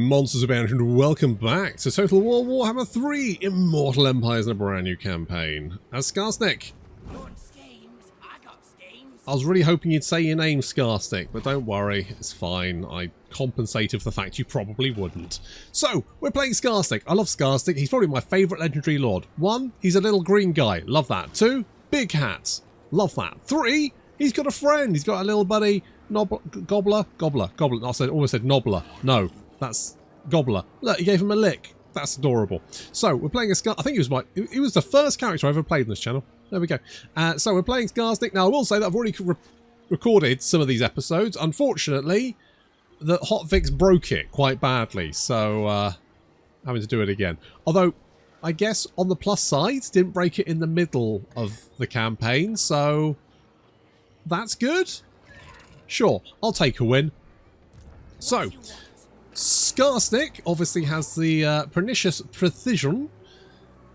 monsters abound, and welcome back to Total War Warhammer 3 Immortal Empires in a brand new campaign. As Skarsnik. I was really hoping you'd say your name, Skarsnik, but don't worry, it's fine. I compensated for the fact you probably wouldn't. So, we're playing Skarsnik. I love Skarsnik. He's probably my favourite legendary lord. 1, he's a little green guy. Love that. 2, big hats. Love that. 3, he's got a friend. He's got a little buddy. Gobbler. I almost said Nobbler. No, that's Gobbler. Look, he gave him a lick. That's adorable. So, we're playing a Skar... I think he was the first character I ever played in this channel. There we go. So we're playing Skarsnik. Now, I will say that I've already recorded some of these episodes. Unfortunately, the hotfix broke it quite badly, so having to do it again. Although, I guess on the plus side, didn't break it in the middle of the campaign, so that's good. Sure, I'll take a win. So, Skarsnik obviously has the Pernicious Precision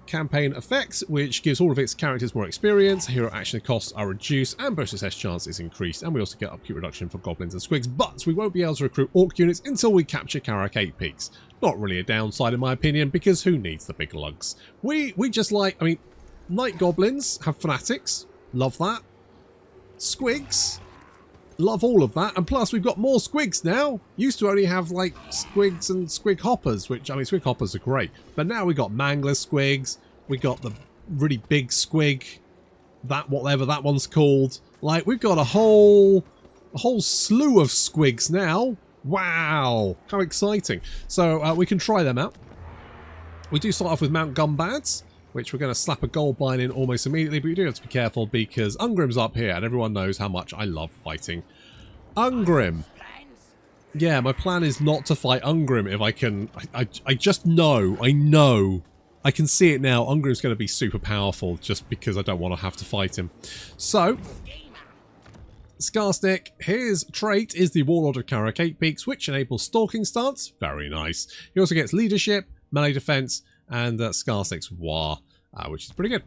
campaign effects, which gives all of its characters more experience, hero action costs are reduced, and burst success chance is increased, and we also get upkeep reduction for goblins and squigs, but we won't be able to recruit orc units until we capture Karak 8 peaks. Not really a downside in my opinion, because who needs the big lugs? We just like, I mean, night goblins have fanatics, love that. Squigs, love all of that, and plus we've got more squigs now. Used to only have like squigs and squig hoppers, which, I mean, squig hoppers are great, but now we got mangler squigs, we got the really big squig, that whatever that one's called. Like, we've got a whole slew of squigs now. Wow, how exciting. So we can try them out. We do start off with Mount Gumbads, which we're going to slap a gold bind in almost immediately, but you do have to be careful because Ungrim's up here, and everyone knows how much I love fighting Ungrim. Yeah, my plan is not to fight Ungrim if I can. I just know, I can see it now. Ungrim's going to be super powerful just because I don't want to have to fight him. So, Skarsnik, his trait is the Warlord of Karak 8 Peaks, which enables Stalking Stance. Very nice. He also gets Leadership, Melee Defense, and Skarsnik's War, which is pretty good.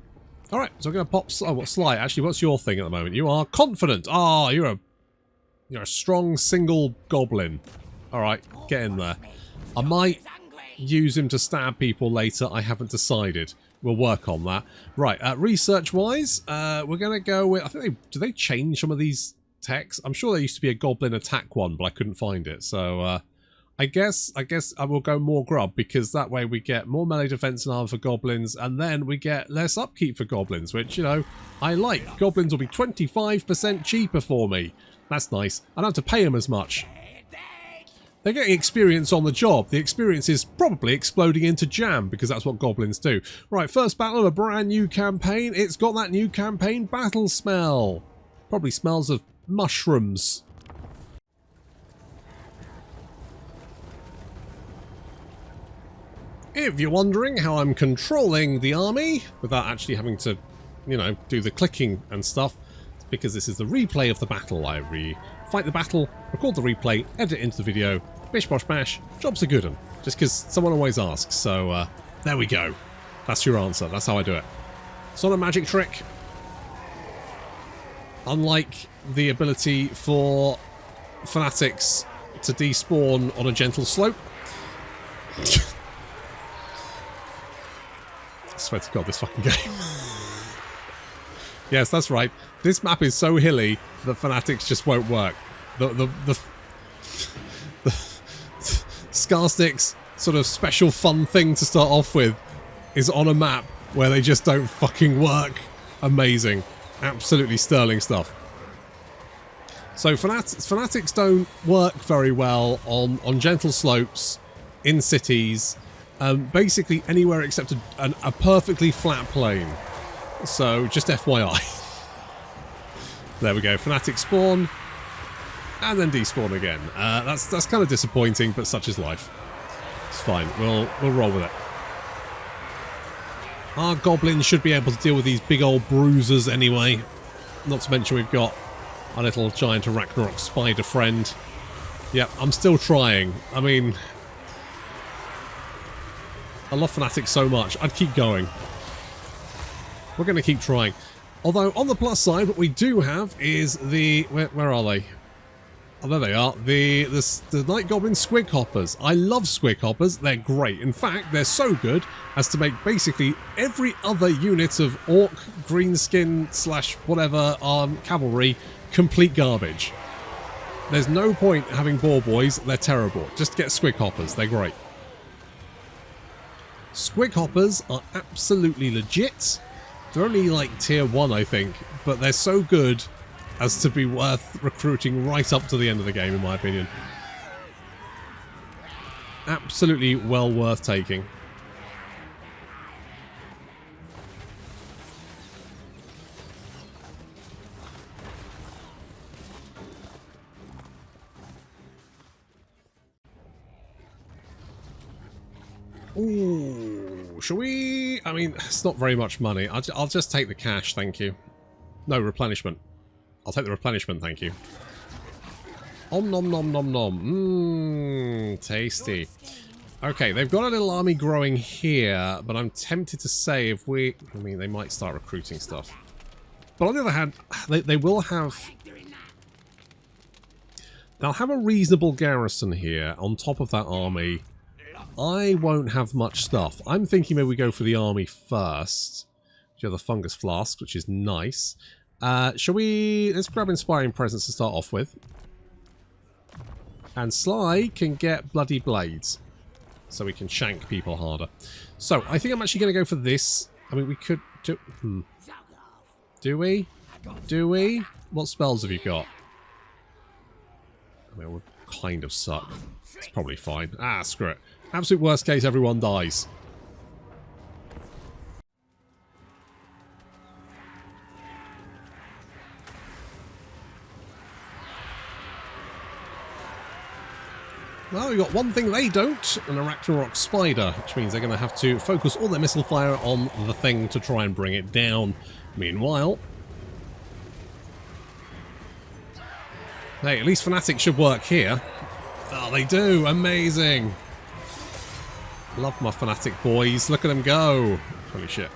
Alright, so we're going to pop... Oh, what Sly? Actually, what's your thing at the moment? You are Confident. Ah, you're a strong single goblin. Alright, get in there. I might use him to stab people later. I haven't decided. We'll work on that. Right, research-wise, we're going to go with... I think do they change some of these techs? I'm sure there used to be a goblin attack one, but I couldn't find it. So, I guess I will go more grub, because that way we get more melee defense and armor for goblins, and then we get less upkeep for goblins, which, you know, I like. Goblins will be 25% cheaper for me. That's nice. I don't have to pay them as much. They're getting experience on the job. The experience is probably exploding into jam, because that's what goblins do. Right, first battle of a brand new campaign. It's got that new campaign battle smell. Probably smells of mushrooms. If you're wondering how I'm controlling the army without actually having to, you know, do the clicking and stuff, it's because this is the replay of the battle. I fight the battle, record the replay, edit into the video, bish bosh bash, job's a good one. Just because someone always asks, so there we go. That's your answer, that's how I do it. It's not a magic trick. Unlike the ability for fanatics to despawn on a gentle slope. I swear to God, this fucking game. Yes, that's right. This map is so hilly that fanatics just won't work. The Skarsnik's sort of special fun thing to start off with is on a map where they just don't fucking work. Amazing. Absolutely sterling stuff. So fanatics don't work very well on gentle slopes, in cities, basically anywhere except a perfectly flat plane. So just FYI. There we go. Fanatic spawn. And then despawn again. That's kind of disappointing, but such is life. It's fine. We'll roll with it. Our goblins should be able to deal with these big old bruisers anyway. Not to mention we've got our little giant Ragnarok spider friend. Yep, I'm still trying. I mean, I love fanatics so much. I'd keep going. We're going to keep trying. Although, on the plus side, what we do have is the... Where are they? Oh, there they are. The Night Goblin Squig Hoppers. I love Squig Hoppers. They're great. In fact, they're so good as to make basically every other unit of Orc, Greenskin / whatever cavalry complete garbage. There's no point having Boar Boys. They're terrible. Just get Squig Hoppers. They're great. Squig Hoppers are absolutely legit. They're only like tier 1, I think, but they're so good as to be worth recruiting right up to the end of the game, in my opinion. Absolutely well worth taking. Ooh, shall we? I mean, it's not very much money. I'll just take the cash, thank you. No, replenishment. I'll take the replenishment, thank you. Om nom nom nom nom. Mmm, tasty. Okay, they've got a little army growing here, but I'm tempted to say if we... I mean, they might start recruiting stuff. But on the other hand, they will have... They'll have a reasonable garrison here on top of that army. I won't have much stuff. I'm thinking maybe we go for the army first. You have the fungus flask, which is nice. Shall we... Let's grab Inspiring Presence to start off with. And Sly can get Bloody Blades. So we can shank people harder. So, I think I'm actually going to go for this. I mean, we could do... Do we? Do we? What spells have you got? I mean, we'll kind of suck. It's probably fine. Ah, screw it. Absolute worst case, everyone dies. Well, we've got one thing they don't, an Arachnarok Spider, which means they're going to have to focus all their missile fire on the thing to try and bring it down. Meanwhile... Hey, at least Fanatics should work here. Oh, they do! Amazing! Love my Fanatic boys. Look at them go! Holy shit.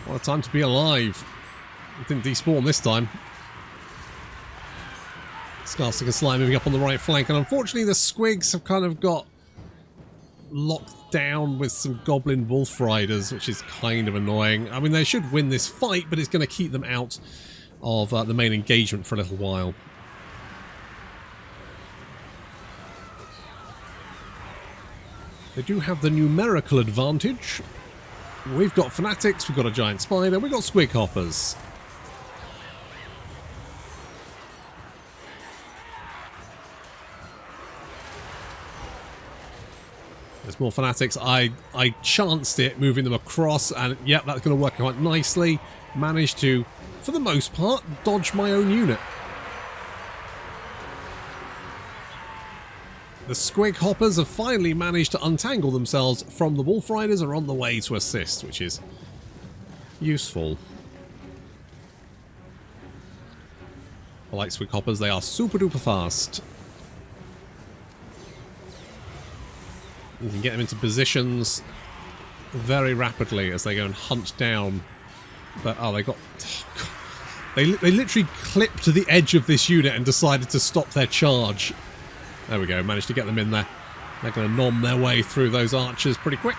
What a time to be alive. It didn't despawn this time. Skarsnik and Sly moving up on the right flank, and unfortunately the Squigs have kind of got locked down with some Goblin Wolf Riders, which is kind of annoying. I mean, they should win this fight, but it's going to keep them out of the main engagement for a little while. They do have the numerical advantage. We've got Fanatics, we've got a Giant Spider, we've got Squig Hoppers. There's more Fanatics. I chanced it, moving them across, and yep, that's going to work quite nicely. Managed to, for the most part, dodge my own unit. The Squig Hoppers have finally managed to untangle themselves from the Wolf Riders and are on the way to assist, which is useful. I like Squig Hoppers, they are super duper fast. You can get them into positions very rapidly as they go and hunt down. But, oh, they got... They literally clipped to the edge of this unit and decided to stop their charge. There we go, managed to get them in there. They're going to nom their way through those archers pretty quick.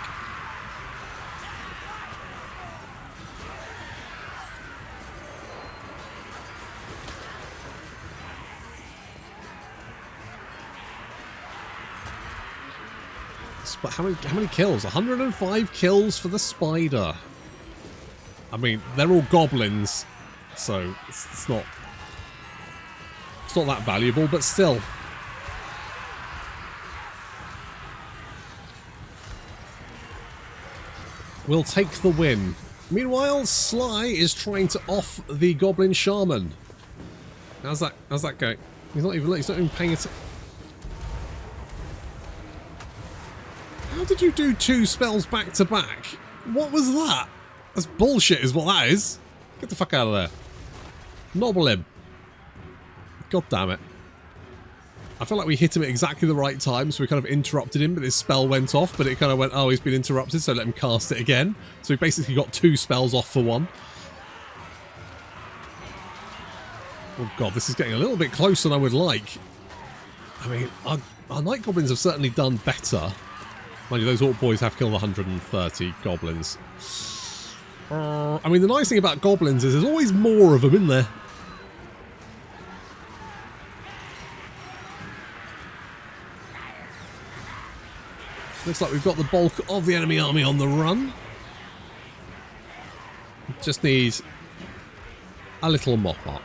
But how many kills? 105 kills for the Spider. I mean, they're all goblins, so it's not that valuable, but still. We'll take the win. Meanwhile, Sly is trying to off the Goblin Shaman. How's that going? He's not even paying attention. How did you do 2 spells back to back? What was that? That's bullshit is what that is. Get the fuck out of there. Nobble him. God damn it. I feel like we hit him at exactly the right time, so we kind of interrupted him, but his spell went off, but it kind of went, oh, he's been interrupted, so let him cast it again. So we basically got 2 spells off for 1. Oh god, this is getting a little bit closer than I would like. I mean, our night goblins have certainly done better. Mind you, those orc boys have killed 130 goblins. I mean, the nice thing about goblins is there's always more of them in there. Looks like we've got the bulk of the enemy army on the run. Just need a little mop up.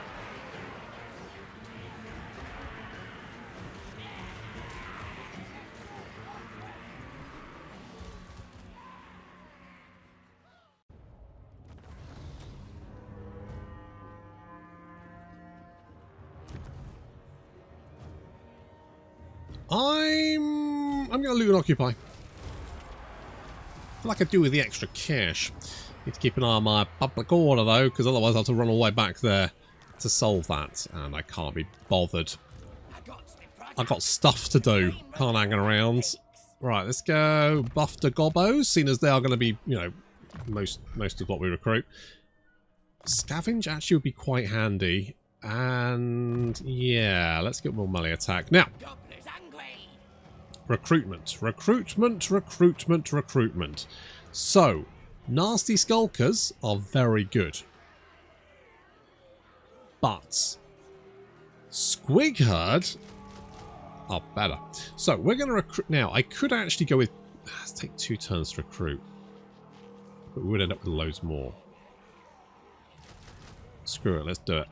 I'm going to loot and occupy. I feel like I do with the extra cash. Need to keep an eye on my public order though, because otherwise I'll have to run all the way back there to solve that, and I can't be bothered. I've got stuff to do. Can't hang around. Right, let's go buff the gobbos, seeing as they are going to be, you know, most of what we recruit. Scavenge actually would be quite handy. And yeah, let's get more melee attack. Now, recruitment. So, nasty skulkers are very good. But squig herd are better. So, we're going to recruit. Now, I could actually go with... Let's take 2 turns to recruit. But we would end up with loads more. Screw it, let's do it.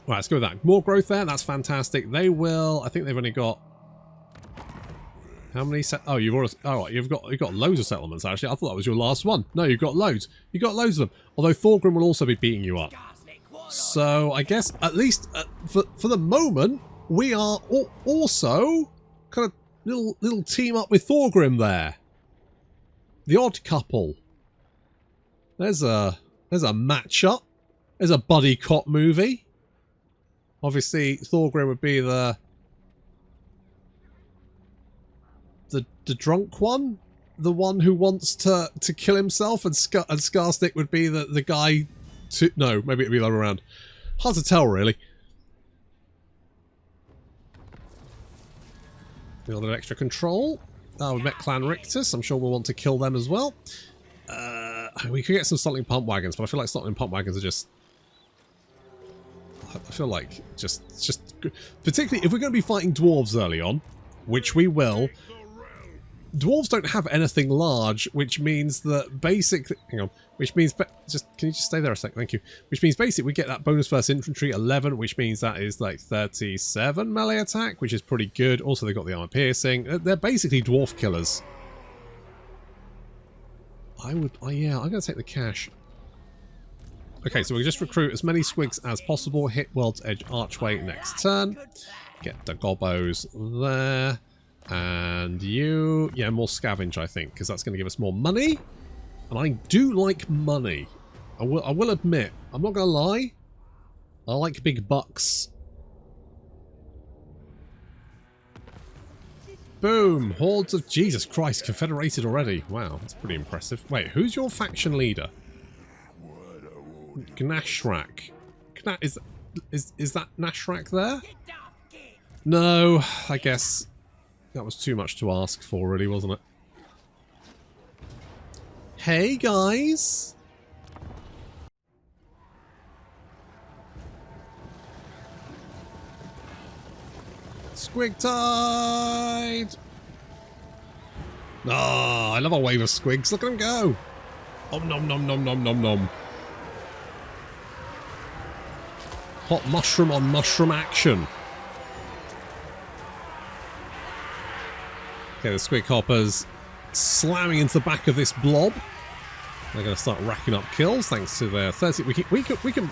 Right, let's go with that. More growth there, that's fantastic. They will... I think they've only got... How many oh, you've already... Oh, you've got loads of settlements, actually. I thought that was your last one. No, you've got loads. You've got loads of them. Although Thorgrim will also be beating you up. So, I guess, at least for the moment, we are also kind of little team up with Thorgrim there. The odd couple. There's a matchup. There's a buddy cop movie. Obviously, Thorgrim would be the drunk one, the one who wants to kill himself, and Skarsnik would be the guy to... No, maybe it'd be the other way around. Hard to tell, really. A little bit of extra control. We met Clan Rictus. I'm sure we'll want to kill them as well. We could get some Startling Pump Wagons, but I feel like Startling Pump Wagons are just... I feel like just particularly if we're going to be fighting dwarves early on, which we will. Dwarves don't have anything large, which means that basically, hang on, which means can you just stay there a sec? Thank you. Which means basically we get that bonus first infantry 11, which means that is like 37 melee attack, which is pretty good. Also, they've got the armor piercing. They're basically dwarf killers. Yeah, I'm going to take the cash. Okay, so we just recruit as many squigs as possible. Hit World's Edge Archway next turn. Get the gobbos there. And you... Yeah, more scavenge, I think, because that's going to give us more money. And I do like money. I will admit, I'm not going to lie. I like big bucks. Boom! Hordes of... Jesus Christ, confederated already. Wow, that's pretty impressive. Wait, who's your faction leader? Gnashrak. Is that Gnashrak there? No, I guess that was too much to ask for, really, wasn't it? Hey, guys! Squig tide! Ah, I love a wave of squigs. Look at them go! Om nom nom nom nom nom nom. Hot mushroom on mushroom action. Okay, the squig hoppers slamming into the back of this blob. They're going to start racking up kills thanks to their 30. We can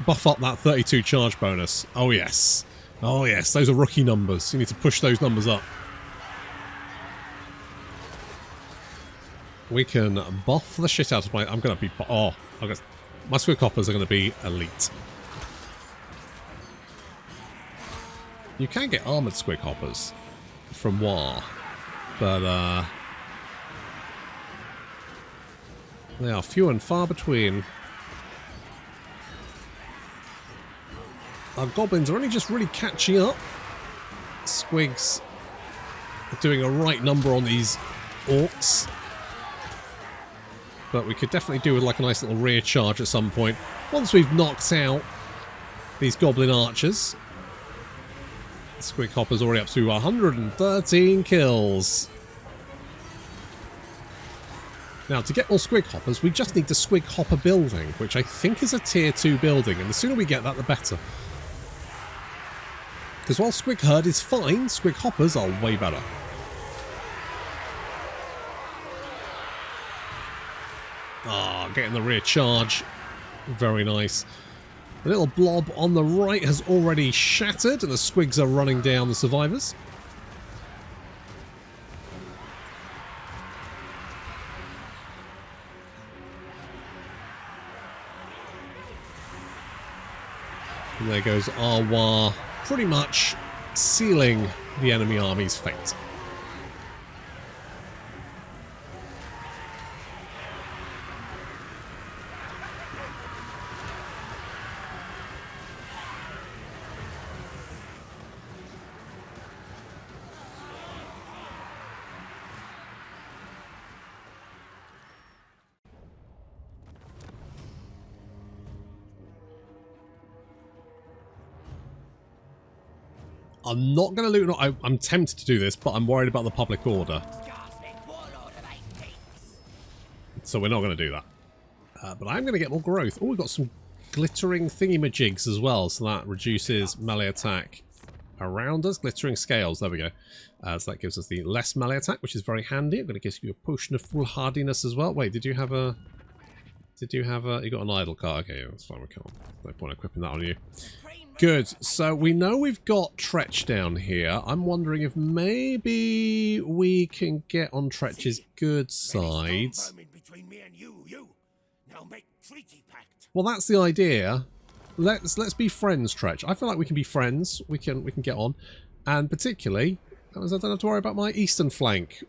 buff up that 32 charge bonus. Oh yes, oh yes. Those are rookie numbers. You need to push those numbers up. We can buff the shit out of my... I'm going to be... Oh, my squig hoppers are going to be elite. You can get armoured squig hoppers from War, but they are few and far between. Our goblins are only just really catching up. Squigs are doing a right number on these orcs. But we could definitely do with like a nice little rear charge at some point. Once we've knocked out these goblin archers. The Squig Hopper's already up to 113 kills. Now, to get more Squig Hoppers, we just need the Squig Hopper building, which I think is a tier 2 building, and the sooner we get that, the better. Because while Squig Herd is fine, Squig Hoppers are way better. Ah, getting the rear charge. Very nice. The little blob on the right has already shattered, and the Squigs are running down the survivors. And there goes Arwar, pretty much sealing the enemy army's fate. I'm not going to loot. I'm tempted to do this, but I'm worried about the public order. So we're not going to do that. But I'm going to get more growth. Oh, we've got some glittering thingy-majigs as well, so that reduces melee attack around us. Glittering scales, there we go. So that gives us the less melee attack, which is very handy. I'm going to give you a potion of full hardiness as well. Wait, did you have a... You got an idle card? Okay, that's fine, we can't. No point equipping that on you. Good, so we know we've got Tretch down here. I'm wondering if maybe we can get on Tretch's good side. Well, that's the idea. Let's be friends, Tretch. I feel like we can be friends. We can get on, and particularly, I don't have to worry about my eastern flank.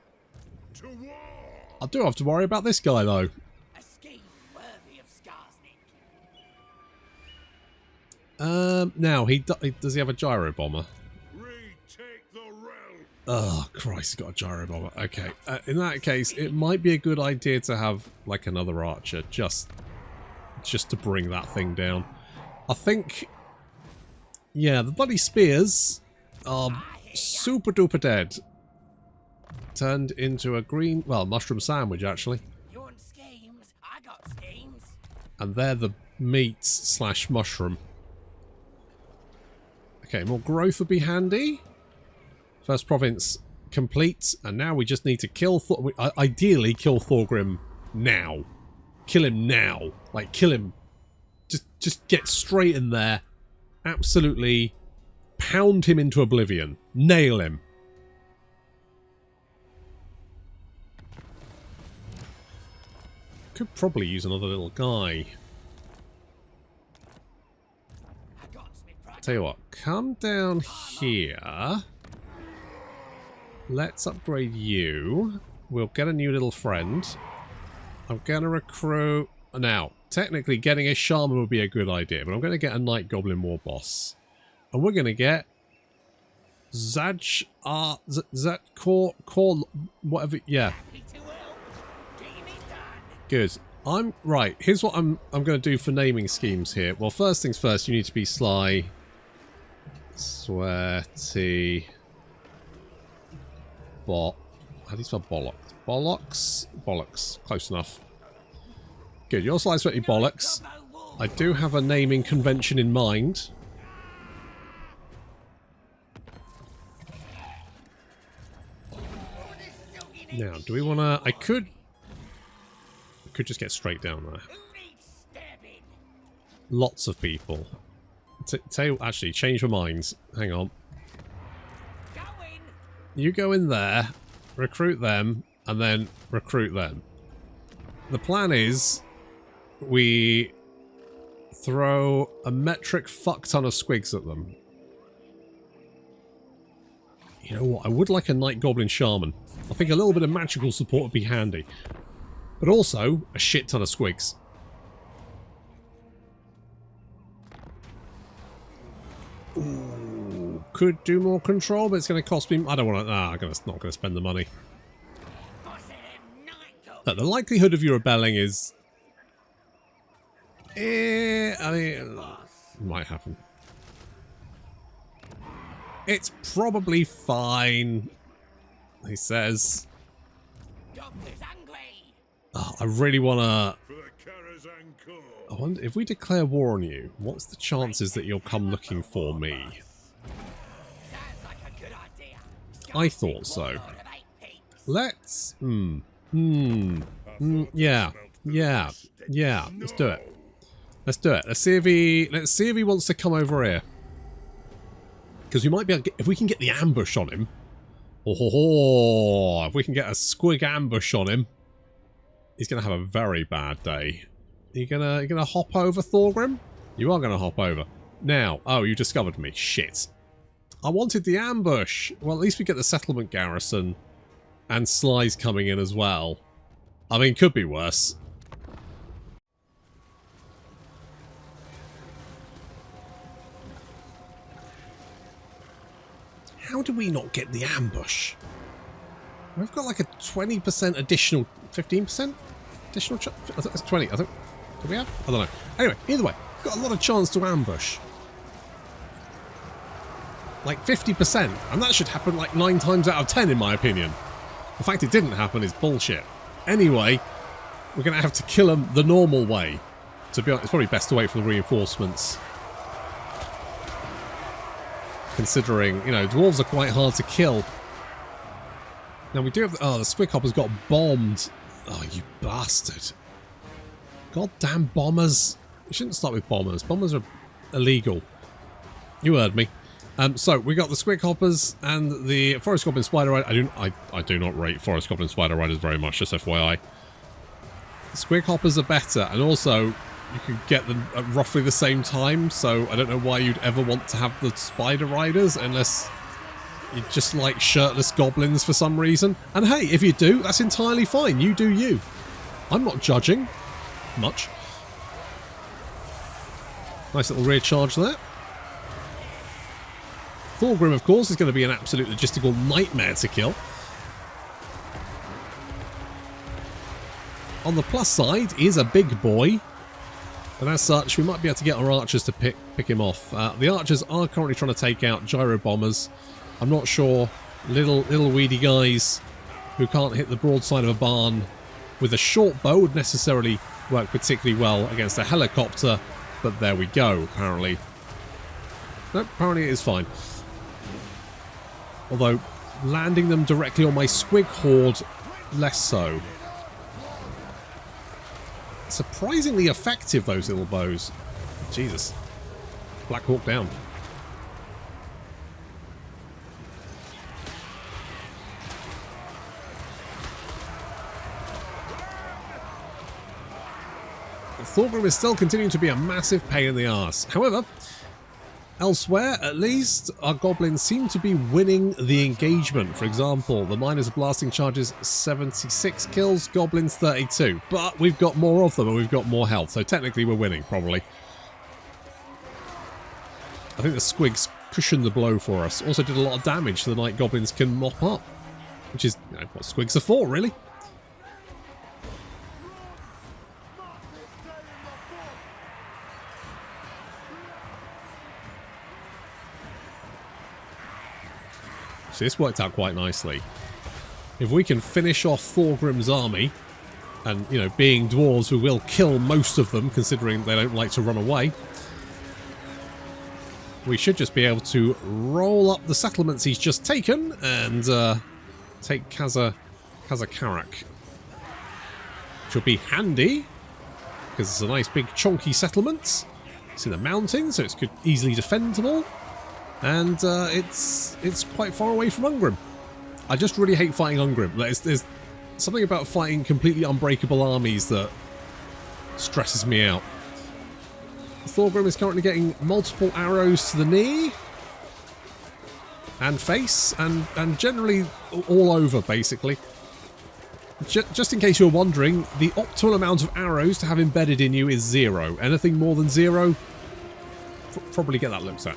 I do have to worry about this guy though. Now, does he have a gyro bomber? Oh, Christ, he's got a gyro bomber. Okay, in that case, it might be a good idea to have, like, another archer, just to bring that thing down. I think, yeah, the bloody spears are super duper dead. Turned into a green, well, mushroom sandwich, actually. You want schemes? I got schemes. And they're the meats slash mushroom. Okay, more growth would be handy. First province complete, and now we just need to kill ideally kill Thorgrim now. Kill him now. Like, kill him. Just get straight in there. Absolutely pound him into oblivion. Nail him. Could probably use another little guy. Tell you what, come down here. Let's upgrade you. We'll get a new little friend. I'm going to recruit... Now, technically getting a shaman would be a good idea, but I'm going to get a Night Goblin War Boss. And we're going to get... whatever, yeah. Good. Right, here's what I'm going to do for naming schemes here. Well, first things first, you need to be sly... Sweaty. How do you spell bollocks? Bollocks? Bollocks. Close enough. Good. You're sly, sweaty bollocks. I do have a naming convention in mind. Now, do we want to... I could just get straight down there. Lots of people. Actually, change your minds. Hang on. You go in there, recruit them, and then recruit them. The plan is we throw a metric fuck ton of squigs at them. You know what? I would like a Night Goblin Shaman. I think a little bit of magical support would be handy. But also, a shit ton of squigs. Ooh, could do more control, but it's going to cost me... I don't want to... Nah, I'm not going to spend the money. Look, the likelihood of you rebelling is... I mean... It might happen. It's probably fine, he says. Oh, I really want to... I wonder, if we declare war on you, what's the chances that you'll come looking for me? I thought so. Let's... yeah. Let's do it. Let's do it. Let's see if he wants to come over here. Because we might be able to get, if we can get the ambush on him. Oh, if we can get a squig ambush on him, he's gonna have a very bad day. You gonna hop over, Thorgrim? You are gonna hop over. Now, oh, you discovered me. Shit. I wanted the ambush. Well, at least we get the settlement garrison and Sly's coming in as well. I mean, could be worse. How do we not get the ambush? We've got like a 20% additional... 15%? Additional... I think that's 20. I think... Do we have? I don't know. Anyway, either way, got a lot of chance to ambush. Like 50%. And that should happen like 9 times out of 10 in my opinion. The fact it didn't happen is bullshit. Anyway, we're going to have to kill them the normal way. To be honest, it's probably best to wait for the reinforcements. Considering, you know, dwarves are quite hard to kill. Now we do have... Oh, the Squig Hopper's got bombed. Oh, you bastard. Goddamn bombers. You shouldn't start with bombers. Bombers are illegal. You heard me. So, we got the Squig Hoppers and the Forest Goblin Spider Rider. I do not rate Forest Goblin Spider Riders very much, just FYI. The Squig Hoppers are better, and also you can get them at roughly the same time, so I don't know why you'd ever want to have the Spider Riders unless you just like shirtless goblins for some reason. And hey, if you do, that's entirely fine. You do you. I'm not judging much. Nice little rear charge there. Thorgrim, of course, is going to be an absolute logistical nightmare to kill. On the plus side, he is a big boy. And as such, we might be able to get our archers to pick him off. The archers are currently trying to take out gyro bombers. I'm not sure little weedy guys who can't hit the broadside of a barn with a short bow would necessarily work particularly well against a helicopter. But there we go, apparently. Nope, apparently it is fine. Although, landing them directly on my Squig horde, less so. Surprisingly effective, those little bows. Jesus. Black Hawk down. Thorgrim is still continuing to be a massive pain in the arse. However, elsewhere, at least, our goblins seem to be winning the engagement. For example, the miners are blasting charges 76 kills, goblins 32. But we've got more of them and we've got more health, so technically we're winning, probably. I think the squigs cushioned the blow for us. Also did a lot of damage so the night goblins can mop up. Which is, you know, what squigs are for, really. So this worked out quite nicely. If we can finish off Thorgrim's army, and, you know, being dwarves, we will kill most of them, considering they don't like to run away, we should just be able to roll up the settlements he's just taken and take Karak. Which will be handy, because it's a nice big chunky settlement. It's in the mountains, so it's easily defendable. And it's quite far away from Ungrim. I just really hate fighting Ungrim. There's something about fighting completely unbreakable armies that stresses me out. Thorgrim is currently getting multiple arrows to the knee and face and generally all over, basically. Just in case you're wondering, the optimal amount of arrows to have embedded in you is 0. Anything more than 0, probably get that looked at.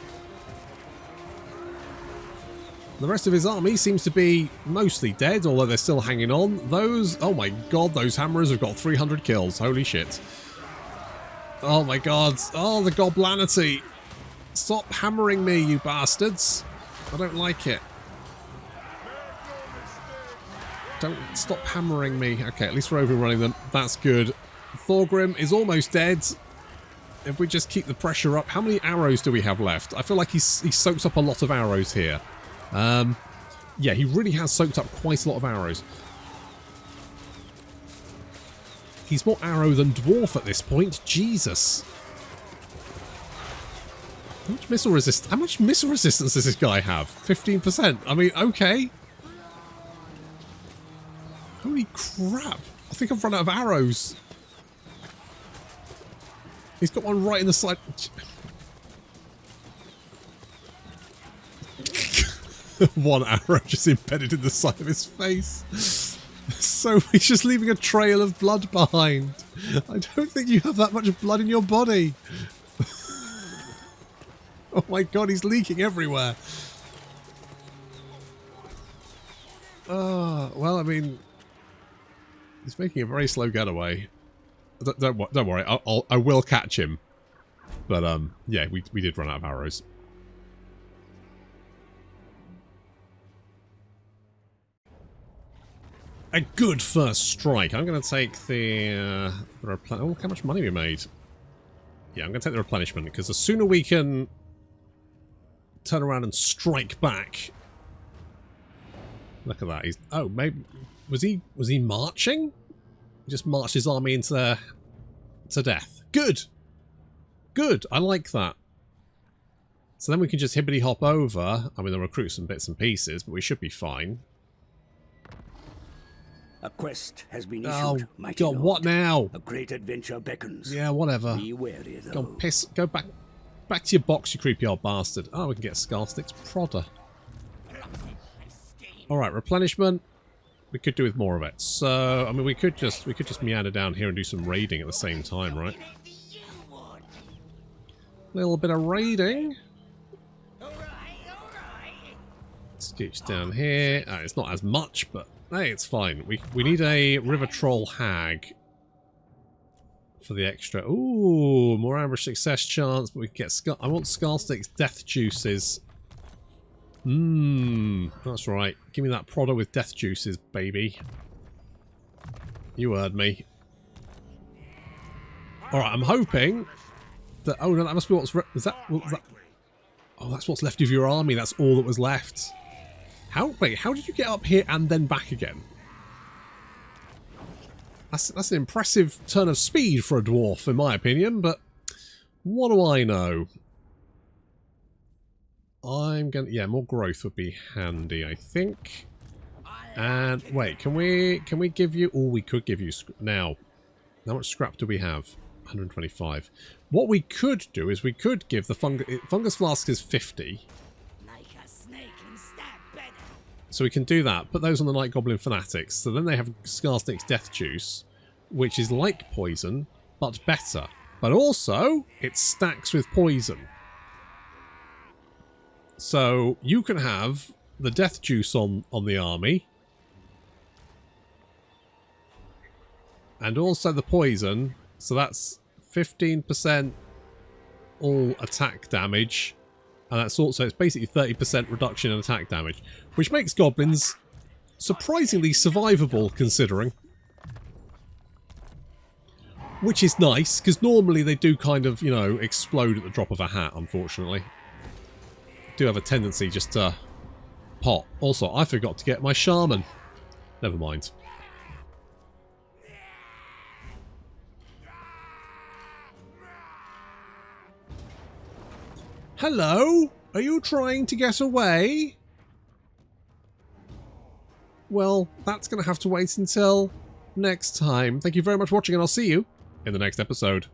The rest of his army seems to be mostly dead, although they're still hanging on. Those, oh my god, those hammerers have got 300 kills. Holy shit. Oh my god. Oh, the goblanity. Stop hammering me, you bastards. I don't like it. Don't stop hammering me. Okay, at least we're overrunning them. That's good. Thorgrim is almost dead. If we just keep the pressure up. How many arrows do we have left? I feel like he soaks up a lot of arrows here. Yeah, he really has soaked up quite a lot of arrows. He's more arrow than dwarf at this point. Jesus. How much missile resistance does this guy have? 15%. I mean, okay. Holy crap. I think I've run out of arrows. He's got one right in the side. One arrow just embedded in the side of his face. So he's just leaving a trail of blood behind. I don't think you have that much blood in your body. Oh my god, he's leaking everywhere. Well, I mean, he's making a very slow getaway. Don't worry, I will catch him. But yeah, we did run out of arrows. A good first strike. I'm going to take the oh, look how much money we made. Yeah, I'm going to take the replenishment because the sooner we can turn around and strike back. Look at that. He's, oh, maybe was he marching? He just marched his army into to death. Good. Good. I like that. So then we can just hibbity hop over. I mean, they'll recruit some bits and pieces, but we should be fine. A quest has been issued, Oh mighty god, lord. what now? A great adventure beckons. Yeah, whatever. Be wary, though. Go back to your box, you creepy old bastard. Oh, we can get Skarsnik's prodder. Alright, replenishment. We could do with more of it. So, I mean, we could just meander down here and do some raiding at the same time, right? Little bit of raiding. Scooch down here. It's not as much, but hey, it's fine. We need a River Troll Hag for the extra. Ooh, more ambush success chance, but we can get I want Skarsnik's death juices. That's right. Give me that prodder with death juices, baby. You heard me. Alright, I'm hoping that... Oh no, that must be what's... Is that... Oh, that's what's left of your army. That's all that was left. Wait, how did you get up here and then back again? That's an impressive turn of speed for a dwarf, in my opinion, but what do I know? Yeah, more growth would be handy, I think. And wait, can we give you? Oh, we could give you now. How much scrap do we have? 125. What we could do is we could give the fungus flask is 50. So we can do that. Put those on the Night Goblin Fanatics. So then they have Skarsnik's Death Juice, which is like poison, but better. But also, it stacks with poison. So you can have the Death Juice on the army. And also the poison. So that's 15% all attack damage. And that's also, it's basically 30% reduction in attack damage, which makes goblins surprisingly survivable, considering. Which is nice, because normally they do kind of, you know, explode at the drop of a hat, unfortunately. Do have a tendency just to pop. Also, I forgot to get my shaman. Never mind. Hello? Are you trying to get away? Well, that's going to have to wait until next time. Thank you very much for watching, and I'll see you in the next episode.